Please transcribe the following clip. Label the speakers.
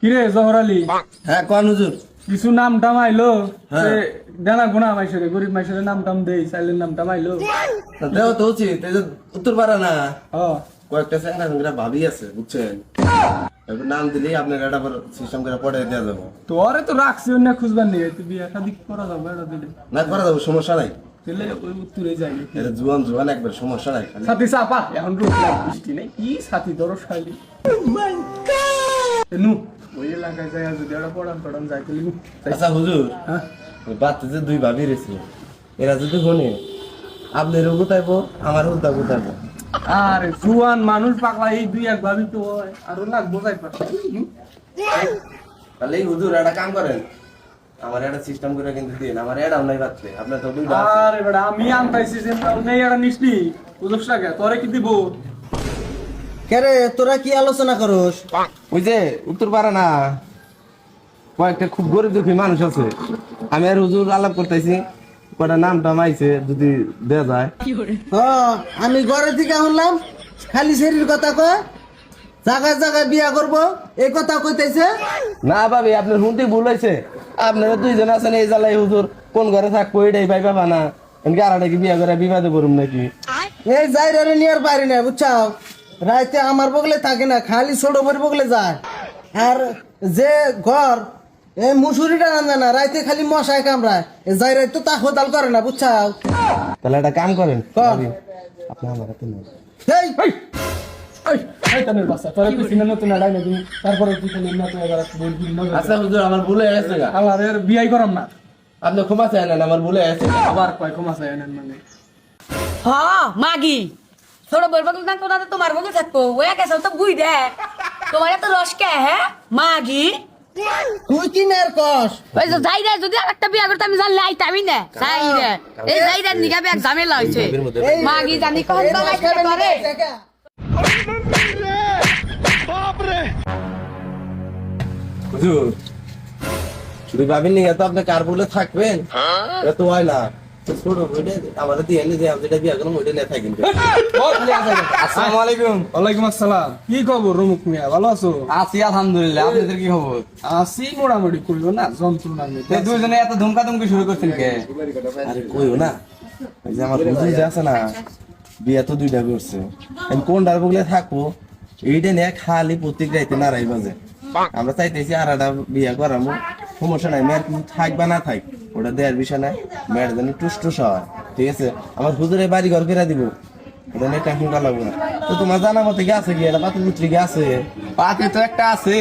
Speaker 1: কিরে জহর আলী,
Speaker 2: হ্যাঁ কোন হুজুর?
Speaker 1: কিছু নাম টাম আইলো?
Speaker 2: হ্যাঁ।
Speaker 1: দেনা গুনা মাইসরে গরিব মাইসরে নাম টাম দেই, চাইলের নাম টাম আইলো?
Speaker 2: দেও তো উচিত, এই যে উত্তর পারা না
Speaker 1: হ,
Speaker 2: কয়েকটা চ্যাংরা ভাবি আছে বুঝছেন, এবার নাম দিলেই আপনার এটা সিস্টেম করে পড়ে দেওয়া যাবো।
Speaker 1: তোরে তো রাখছি অন্য খুঁজবার নেই, তুই বিয়া শাদি করা যাবে এটা দিলে,
Speaker 2: না করা যাবো, সমস্যা নাই।
Speaker 1: দিলে ওই উত্তরে যাই।
Speaker 2: এটা জুয়ান জুয়ান একবার সমস্যা নাই। খালি
Speaker 1: সাথী চাপা এখন রোদ লাগ বৃষ্টি নেই, কি সাথী ধরো শালি নু ওই এলাকায় যায় যদি একটা পড়ান পড়ান যাই তাহলে নু।
Speaker 2: আচ্ছা হুজুর,
Speaker 1: হ্যাঁ
Speaker 2: ওই বাচ্চা যে দুই ভাবি রয়েছে, এরা যদি শোনে আপনার গুতাইবো আমার হুদা গুতাইবো।
Speaker 1: আরে জুয়ান মানুষ পাকলা এই দুই এক ভাবি তো হয়, আরো লাগবো যাই পারে।
Speaker 2: তাহলে এই হুজুর একটা কাম করেন, আমার একটা সিস্টেম করে কিন্তু দিন, আমার এটাও নাই বাচ্চা আপনার তো দুইটা আছে।
Speaker 1: আরে বেটা আমি আনতাইছি যে নেই একটা নিসনি বুঝছ টাকা তোরে কি দিব?
Speaker 3: কেরে তোরা কি আলোচনা করস?
Speaker 2: ওই যে উত্তর পারে না কয়েকটা খুব গরিব দুঃখী মানুষ আছে, আমি আর হুজুর আলাপ করতেছি, কটা নাম টাম আইছে যদি দেয়া যায়।
Speaker 3: আমি ঘরে থেকে শুনলাম খালি শরীর কথা কয়, জায়গায় জায়গায় বিয়া করব এই কথা কইতেছে।
Speaker 2: না ভাবি আপনার শুনতে ভুল হয়েছে, আপনারা দুইজন আছেন এই জ্বালাই হুজুর কোন ঘরে থাকবো এটাই ভাই পাবা না, এমনকি আরাটা কি বিয়া করে বিবাদে করুম নাকি?
Speaker 3: এই যাইরে নিয়ে আর পারি না বুঝছাও, রাইতে আমার বগলে থাকে না, খালি ছোট বড় বগলে যায়। আর যে ঘর এই মুসুরিটা রান্ধে না, রাইতে খালি মশায় কামড়ায়, যাই রাইতে তা হোদাল করে না বুঝছাও।
Speaker 2: তাহলে একটা কাম করেন
Speaker 3: কর।
Speaker 2: ভাবি, আপনি আমার হাতে নেন।
Speaker 3: এই
Speaker 1: এই তানের বাচ্চা তোরে কিছু না নতুন আড়াই নাকি তারপরে কি করলি না তুই এবার বলবি না?
Speaker 2: আচ্ছা হুজুর আমার ভুলে গেছে গা,
Speaker 1: আমার এর বিয়াই করাম না,
Speaker 2: আপনি ক্ষমা চাই না, আমার ভুলে গেছে।
Speaker 1: আবার কয় ক্ষমা চাই আনেন মানে
Speaker 4: হ্যাঁ মাগি ছোট বই বগল না তোরা তোমার বগল থাকবো ওই কেসা তো বুই দে তোমার এত রস কে হ্যাঁ মাগি
Speaker 3: তুই কি নের কস?
Speaker 4: ওই যে যাই রে যদি একটা বিয়া করতে আমি জানলে আইতামি না যাই রে এই যাই রে নিগাবে এক ঝামেলা হইছে মাগি জানি কখন তো লাইতে পারে
Speaker 2: হুজুর শুধু ভাবিনি তো আপনি কার বলে থাকবেন, এটা তো হয় না। তো ছোট বইটা আমাদের দিয়ে এনে যে আমি যেটা বিয়া করলাম ওইটা নিয়ে থাকেন।
Speaker 5: আসসালামু আলাইকুম।
Speaker 1: ওয়ালাইকুম আসসালাম। কি খবর রুমুক মিয়া, ভালো আছো?
Speaker 5: আছি আলহামদুলিল্লাহ, আপনাদের কি খবর?
Speaker 1: আছি মোটামুটি, কইও না যন্ত্রণার
Speaker 5: তো
Speaker 1: মধ্যে।
Speaker 5: দুইজনে এত ধুমকাধুমকি শুরু করছেন কে?
Speaker 2: আরে কইও না, এই যে আমার হুজুর যে আছে না, বিয়া তো দুইটা করছে, আমি কোনটার বগলে থাকবো এইটা নিয়ে খালি প্রত্যেক রাইতে নারাই বাজে। আমরা চাইতেছি আর একটা বিয়া করাবো, সমস্যা নাই, মেয়ের কিন্তু থাক বা না থাক ওটা দেওয়ার বিষয় নাই, মেয়ের জন্য টুস টুস হয়, ঠিক আছে? আমার হুজুরে বাড়ি ঘর ফেরা দিব, ওটা নিয়ে টেনশন করা লাগবে না। তো তোমার জানা মতে কি আছে কি, এটা পাত্র পুত্রী কি আছে?
Speaker 5: পাতি তো একটা আছে,